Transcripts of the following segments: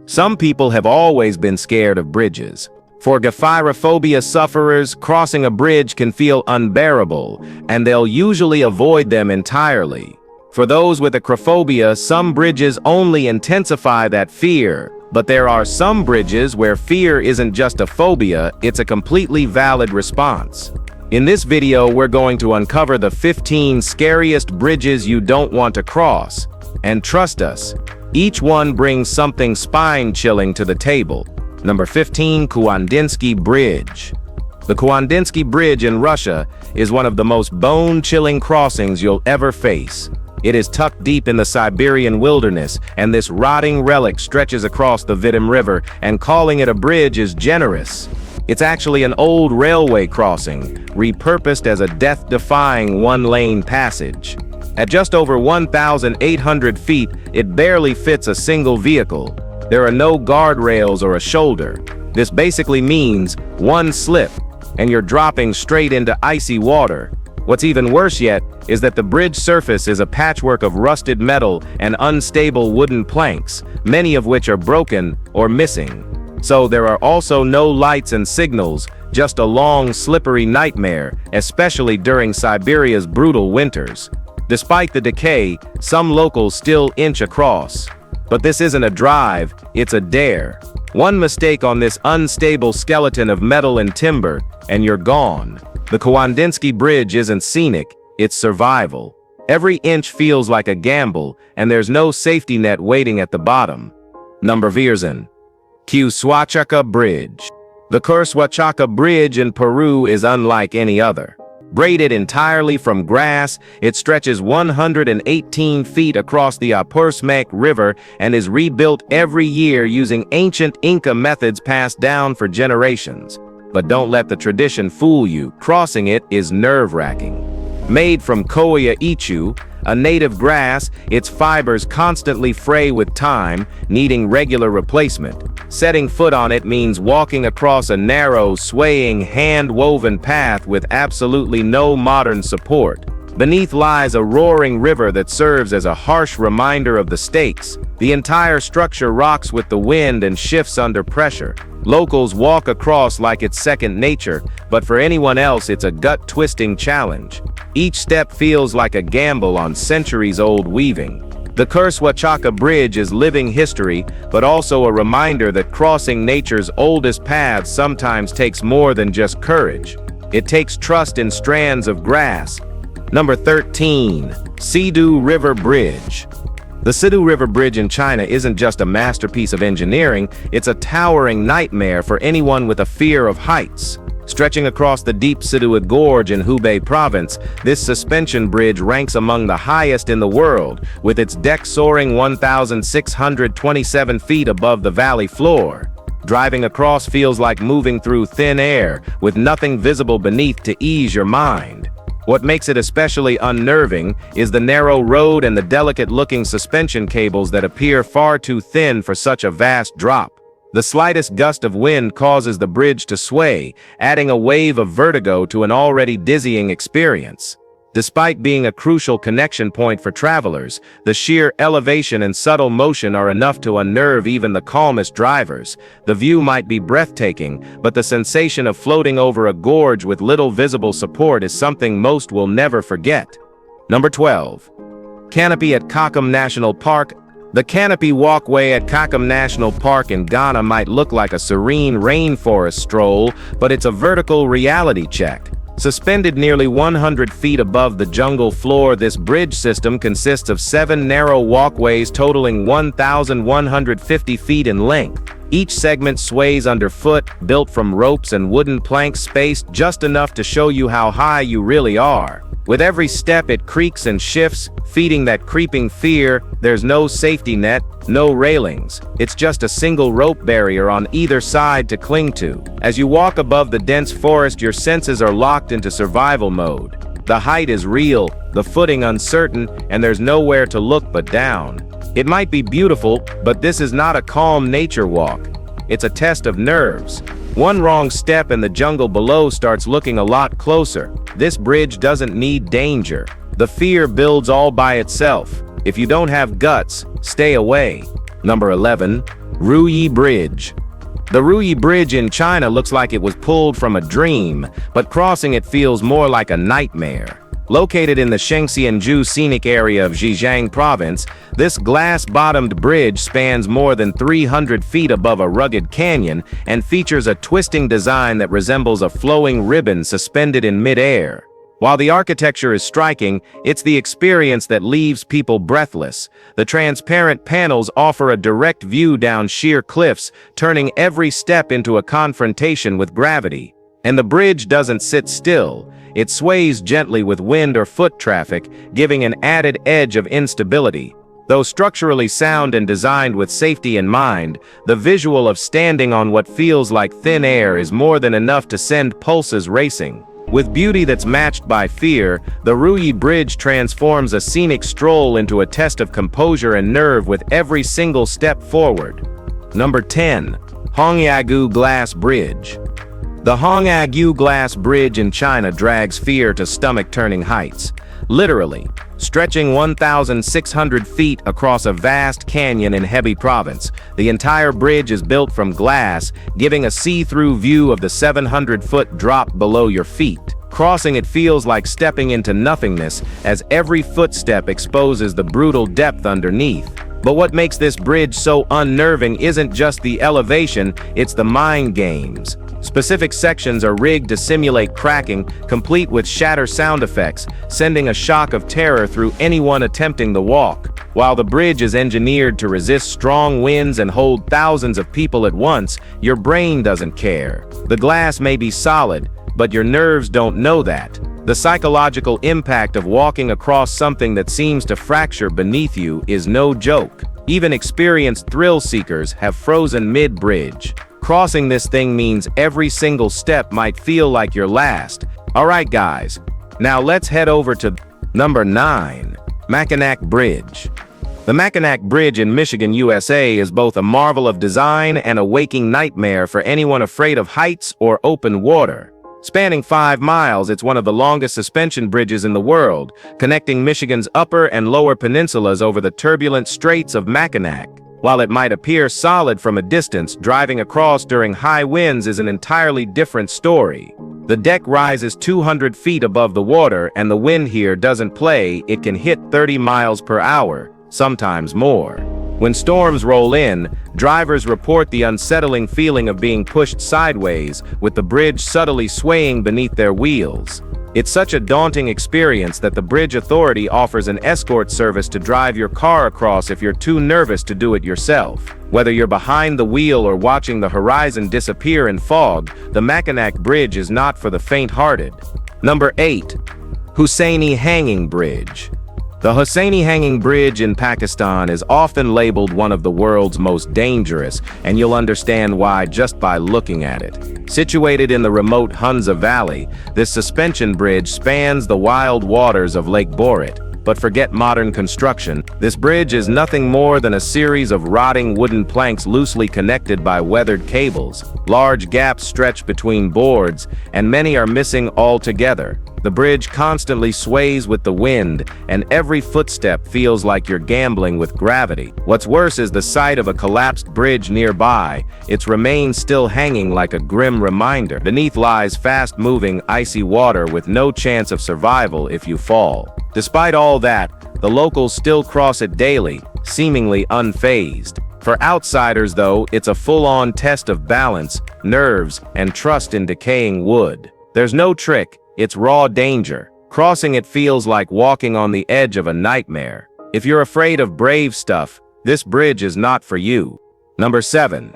Some people have always been scared of bridges. For gephyrophobia sufferers, crossing a bridge can feel unbearable, and they'll usually avoid them entirely. For those with acrophobia, some bridges only intensify that fear, but there are some bridges where fear isn't just a phobia, it's a completely valid response. In this video, we're going to uncover the 15 scariest bridges you don't want to cross. And trust us, each one brings something spine-chilling to the table. Number 15, Kuwandinsky Bridge. The Kuwandinsky Bridge in Russia is one of the most bone-chilling crossings you'll ever face. It is tucked deep in the Siberian wilderness, and this rotting relic stretches across the Vitim River, and calling it a bridge is generous. It's actually an old railway crossing, repurposed as a death-defying one-lane passage. At just over 1,800 feet, it barely fits a single vehicle. There are no guardrails or a shoulder. This basically means one slip, and you're dropping straight into icy water. What's even worse yet is that the bridge surface is a patchwork of rusted metal and unstable wooden planks, many of which are broken or missing. So there are also no lights and signals, just a long, slippery nightmare, especially during Siberia's brutal winters. Despite the decay, some locals still inch across. But this isn't a drive, it's a dare. One mistake on this unstable skeleton of metal and timber, and you're gone. The Kuwandinsky Bridge isn't scenic, it's survival. Every inch feels like a gamble, and there's no safety net waiting at the bottom. Number 14. Queshuachaka Bridge. The Queshuachaka Bridge in Peru is unlike any other. Braided entirely from grass, it stretches 118 feet across the Apure River and is rebuilt every year using ancient Inca methods passed down for generations. But don't let the tradition fool you, crossing it is nerve-wracking. Made from Koya ichu, a native grass, its fibers constantly fray with time, needing regular replacement. Setting foot on it means walking across a narrow, swaying, hand-woven path with absolutely no modern support. Beneath lies a roaring river that serves as a harsh reminder of the stakes. The entire structure rocks with the wind and shifts under pressure. Locals walk across like it's second nature, but for anyone else it's a gut-twisting challenge. Each step feels like a gamble on centuries-old weaving. The Queshuachaka Bridge is living history, but also a reminder that crossing nature's oldest paths sometimes takes more than just courage. It takes trust in strands of grass. Number 13. Sidu River Bridge. The Sidu River Bridge in China isn't just a masterpiece of engineering, it's a towering nightmare for anyone with a fear of heights. Stretching across the deep Sidu Gorge in Hubei province, this suspension bridge ranks among the highest in the world, with its deck soaring 1,627 feet above the valley floor. Driving across feels like moving through thin air, with nothing visible beneath to ease your mind. What makes it especially unnerving is the narrow road and the delicate-looking suspension cables that appear far too thin for such a vast drop. The slightest gust of wind causes the bridge to sway, adding a wave of vertigo to an already dizzying experience. Despite being a crucial connection point for travelers, the sheer elevation and subtle motion are enough to unnerve even the calmest drivers. The view might be breathtaking, but the sensation of floating over a gorge with little visible support is something most will never forget. Number 12. Canopy at Kakum National Park. The canopy walkway at Kakum National Park in Ghana might look like a serene rainforest stroll, but it's a vertical reality check. Suspended nearly 100 feet above the jungle floor, this bridge system consists of 7 narrow walkways totaling 1,150 feet in length. Each segment sways underfoot, built from ropes and wooden planks spaced just enough to show you how high you really are. With every step it creaks and shifts, feeding that creeping fear. There's no safety net, no railings. It's just a single rope barrier on either side to cling to. As you walk above the dense forest, your senses are locked into survival mode. The height is real, the footing uncertain, and there's nowhere to look but down. It might be beautiful, but this is not a calm nature walk. It's a test of nerves. One wrong step and the jungle below starts looking a lot closer. This bridge doesn't need danger. The fear builds all by itself. If you don't have guts, stay away. Number 11. Rui Bridge. The Rui Bridge in China looks like it was pulled from a dream, but crossing it feels more like a nightmare. Located in the Shengxianju scenic area of Zhejiang province, this glass-bottomed bridge spans more than 300 feet above a rugged canyon and features a twisting design that resembles a flowing ribbon suspended in mid-air. While the architecture is striking, it's the experience that leaves people breathless. The transparent panels offer a direct view down sheer cliffs, turning every step into a confrontation with gravity. And the bridge doesn't sit still. It sways gently with wind or foot traffic, giving an added edge of instability. Though structurally sound and designed with safety in mind, the visual of standing on what feels like thin air is more than enough to send pulses racing. With beauty that's matched by fear, the Rui Bridge transforms a scenic stroll into a test of composure and nerve with every single step forward. Number 10. Hongyagu Glass Bridge. The Hongyagu Glass Bridge in China drags fear to stomach-turning heights. Literally, stretching 1,600 feet across a vast canyon in Hebei province, the entire bridge is built from glass, giving a see-through view of the 700-foot drop below your feet. Crossing it feels like stepping into nothingness, as every footstep exposes the brutal depth underneath. But what makes this bridge so unnerving isn't just the elevation, it's the mind games. Specific sections are rigged to simulate cracking, complete with shatter sound effects, sending a shock of terror through anyone attempting the walk. While the bridge is engineered to resist strong winds and hold thousands of people at once, your brain doesn't care. The glass may be solid, but your nerves don't know that. The psychological impact of walking across something that seems to fracture beneath you is no joke. Even experienced thrill seekers have frozen mid-bridge. Crossing this thing means every single step might feel like your last. Alright guys, now let's head over to number 9, Mackinac Bridge. The Mackinac Bridge in Michigan, USA is both a marvel of design and a waking nightmare for anyone afraid of heights or open water. Spanning 5 miles, it's one of the longest suspension bridges in the world, connecting Michigan's upper and lower peninsulas over the turbulent Straits of Mackinac. While it might appear solid from a distance, driving across during high winds is an entirely different story. The deck rises 200 feet above the water, and the wind here doesn't play. It can hit 30 miles per hour, sometimes more. When storms roll in, drivers report the unsettling feeling of being pushed sideways, with the bridge subtly swaying beneath their wheels. It's such a daunting experience that the Bridge Authority offers an escort service to drive your car across if you're too nervous to do it yourself. Whether you're behind the wheel or watching the horizon disappear in fog, the Mackinac Bridge is not for the faint-hearted. Number 8. Hussaini Hanging Bridge. The Hussaini Hanging Bridge in Pakistan is often labeled one of the world's most dangerous, and you'll understand why just by looking at it. Situated in the remote Hunza Valley, this suspension bridge spans the wild waters of Lake Borit. But forget modern construction, this bridge is nothing more than a series of rotting wooden planks loosely connected by weathered cables. Large gaps stretch between boards, and many are missing altogether. The bridge constantly sways with the wind, and every footstep feels like you're gambling with gravity. What's worse is the sight of a collapsed bridge nearby, its remains still hanging like a grim reminder. Beneath lies fast-moving, icy water with no chance of survival if you fall. Despite all that, the locals still cross it daily, seemingly unfazed. For outsiders, though, it's a full-on test of balance, nerves, and trust in decaying wood. There's no trick. It's raw danger. Crossing it feels like walking on the edge of a nightmare. If you're afraid of brave stuff, this bridge is not for you. Number 7.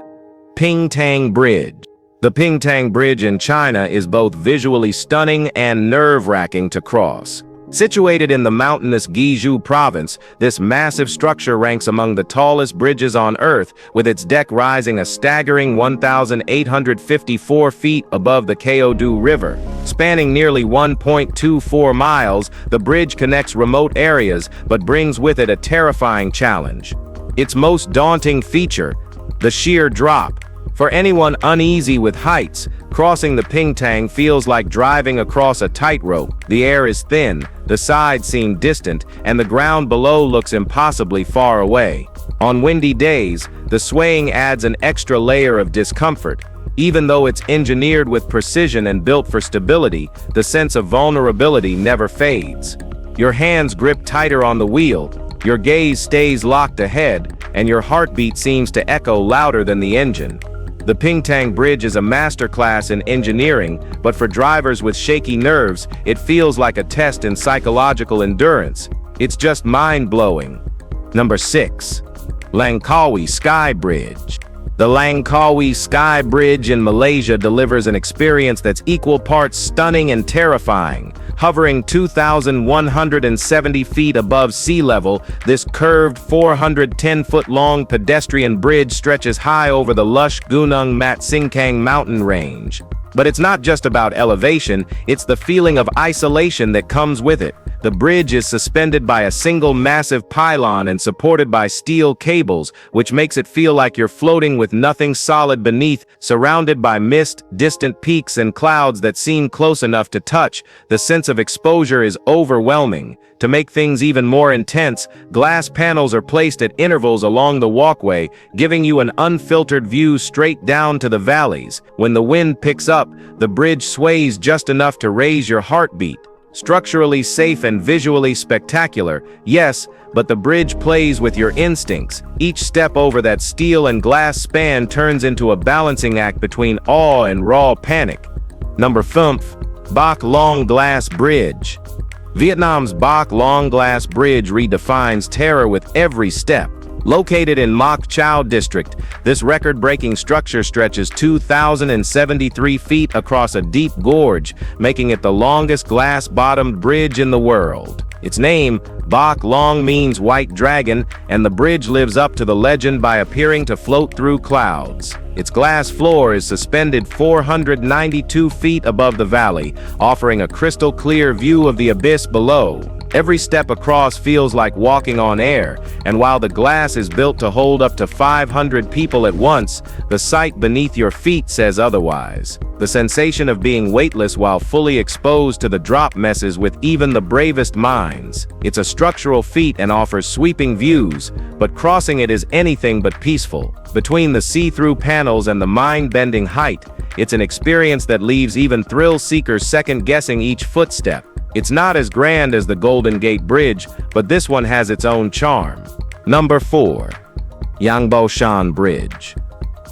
Pingtang Bridge. The Pingtang Bridge in China is both visually stunning and nerve-wracking to cross. Situated in the mountainous Guizhou province, this massive structure ranks among the tallest bridges on Earth, with its deck rising a staggering 1,854 feet above the Hongyagu River. Spanning nearly 1.24 miles, the bridge connects remote areas, but brings with it a terrifying challenge. Its most daunting feature, the sheer drop. For anyone uneasy with heights, crossing the Pingtang feels like driving across a tightrope. The air is thin, the sides seem distant, and the ground below looks impossibly far away. On windy days, the swaying adds an extra layer of discomfort. Even though it's engineered with precision and built for stability, the sense of vulnerability never fades. Your hands grip tighter on the wheel, your gaze stays locked ahead, and your heartbeat seems to echo louder than the engine. The Pingtang Bridge is a masterclass in engineering, but for drivers with shaky nerves, it feels like a test in psychological endurance. It's just mind-blowing. Number 6. Langkawi Sky Bridge. The Langkawi Sky Bridge in Malaysia delivers an experience that's equal parts stunning and terrifying. Hovering 2,170 feet above sea level, this curved 410-foot-long pedestrian bridge stretches high over the lush Gunung Mat Singkang mountain range. But it's not just about elevation, it's the feeling of isolation that comes with it. The bridge is suspended by a single massive pylon and supported by steel cables, which makes it feel like you're floating with nothing solid beneath, surrounded by mist, distant peaks, and clouds that seem close enough to touch. The sense of exposure is overwhelming. To make things even more intense, glass panels are placed at intervals along the walkway, giving you an unfiltered view straight down to the valleys. When the wind picks up, the bridge sways just enough to raise your heartbeat. Structurally safe and visually spectacular, yes, but the bridge plays with your instincts. Each step over that steel and glass span turns into a balancing act between awe and raw panic. Number 5. Bach Long Glass Bridge. Vietnam's Bach Long Glass Bridge redefines terror with every step. Located in Moc Chau district, this record-breaking structure stretches 2,073 feet across a deep gorge, making it the longest glass-bottomed bridge in the world. Its name, Bach Long, means white dragon, and the bridge lives up to the legend by appearing to float through clouds. Its glass floor is suspended 492 feet above the valley, offering a crystal-clear view of the abyss below. Every step across feels like walking on air, and while the glass is built to hold up to 500 people at once, the sight beneath your feet says otherwise. The sensation of being weightless while fully exposed to the drop messes with even the bravest minds. It's a structural feat and offers sweeping views, but crossing it is anything but peaceful. Between the see-through panels and the mind-bending height, it's an experience that leaves even thrill-seekers second-guessing each footstep. It's not as grand as the Golden Gate Bridge, but this one has its own charm. Number 4. Yangbaoshan Bridge.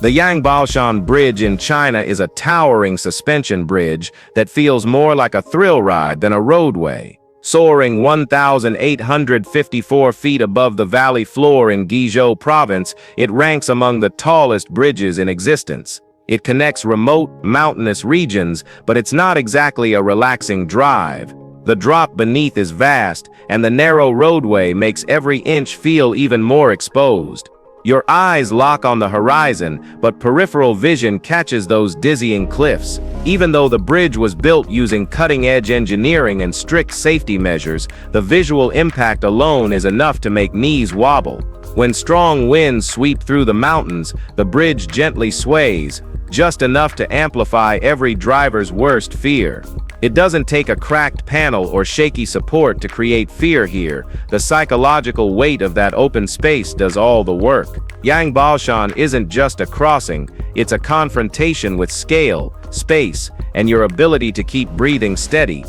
The Yangbaoshan Bridge in China is a towering suspension bridge that feels more like a thrill ride than a roadway. Soaring 1,854 feet above the valley floor in Guizhou province, it ranks among the tallest bridges in existence. It connects remote, mountainous regions, but it's not exactly a relaxing drive. The drop beneath is vast, and the narrow roadway makes every inch feel even more exposed. Your eyes lock on the horizon, but peripheral vision catches those dizzying cliffs. Even though the bridge was built using cutting-edge engineering and strict safety measures, the visual impact alone is enough to make knees wobble. When strong winds sweep through the mountains, the bridge gently sways, just enough to amplify every driver's worst fear. It doesn't take a cracked panel or shaky support to create fear here. The psychological weight of that open space does all the work. Yangbaoshan isn't just a crossing, it's a confrontation with scale, space, and your ability to keep breathing steady.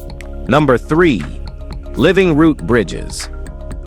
Number 3. Living Root Bridges.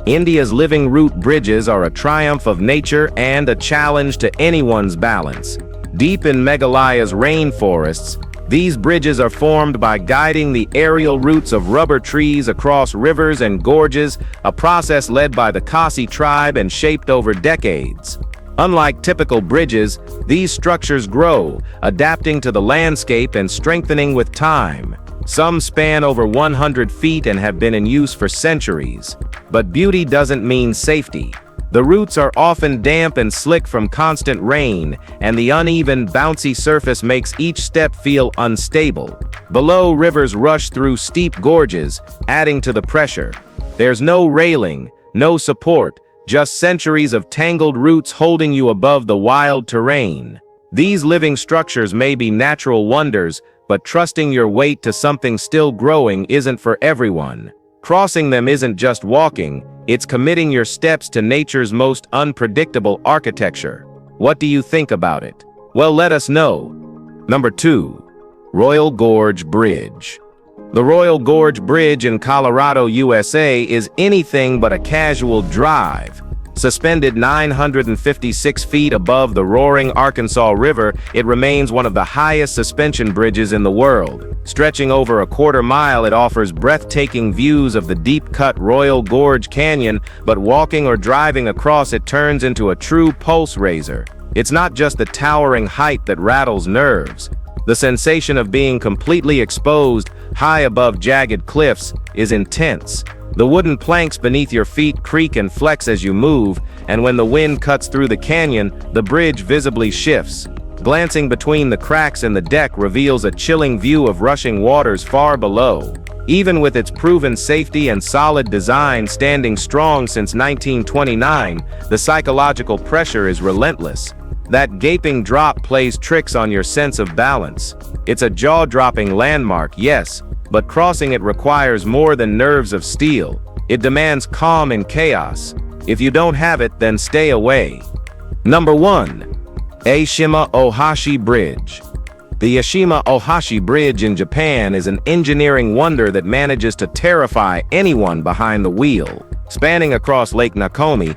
India's living root bridges are a triumph of nature and a challenge to anyone's balance. Deep in Meghalaya's rainforests, these bridges are formed by guiding the aerial roots of rubber trees across rivers and gorges, a process led by the Khasi tribe and shaped over decades. Unlike typical bridges, these structures grow, adapting to the landscape and strengthening with time. Some span over 100 feet and have been in use for centuries. But beauty doesn't mean safety. The roots are often damp and slick from constant rain, and the uneven, bouncy surface makes each step feel unstable. Below, rivers rush through steep gorges, adding to the pressure. There's no railing, no support, just centuries of tangled roots holding you above the wild terrain. These living structures may be natural wonders, but trusting your weight to something still growing isn't for everyone. Crossing them isn't just walking, it's committing your steps to nature's most unpredictable architecture. What do you think about it? Well, let us know. Number 2. Royal Gorge Bridge. The Royal Gorge Bridge in Colorado, USA is anything but a casual drive. Suspended 956 feet above the roaring Arkansas River, it remains one of the highest suspension bridges in the world. Stretching over a quarter mile, it offers breathtaking views of the deep-cut Royal Gorge Canyon, but walking or driving across it turns into a true pulse raiser. It's not just the towering height that rattles nerves. The sensation of being completely exposed, high above jagged cliffs, is intense. The wooden planks beneath your feet creak and flex as you move, and when the wind cuts through the canyon, the bridge visibly shifts. Glancing between the cracks in the deck reveals a chilling view of rushing waters far below. Even with its proven safety and solid design standing strong since 1929, the psychological pressure is relentless. That gaping drop plays tricks on your sense of balance. It's a jaw-dropping landmark, yes, but crossing it requires more than nerves of steel. It demands calm in chaos. If you don't have it, then stay away. Number 1. Eshima Ohashi Bridge. The Eshima Ohashi Bridge in Japan is an engineering wonder that manages to terrify anyone behind the wheel. Spanning across Lake Nakomi,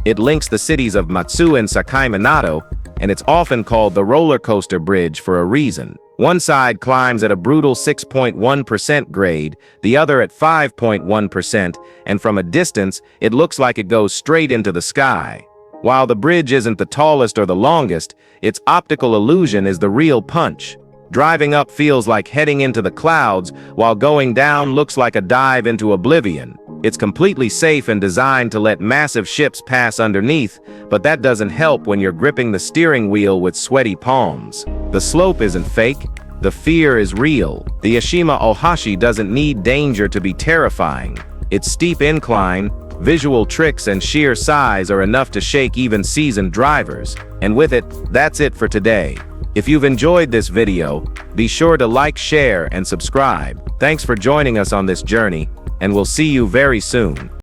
it links the cities of Matsu and Sakai Minato, and it's often called the roller coaster bridge for a reason. One side climbs at a brutal 6.1% grade, the other at 5.1%, and from a distance, it looks like it goes straight into the sky. While the bridge isn't the tallest or the longest, its optical illusion is the real punch. Driving up feels like heading into the clouds, while going down looks like a dive into oblivion. It's completely safe and designed to let massive ships pass underneath, but that doesn't help when you're gripping the steering wheel with sweaty palms. The slope isn't fake, the fear is real. The Eshima Ohashi doesn't need danger to be terrifying. Its steep incline, visual tricks, and sheer size are enough to shake even seasoned drivers. And with it, that's it for today. If you've enjoyed this video, be sure to like, share, and subscribe. Thanks for joining us on this journey, and we'll see you very soon.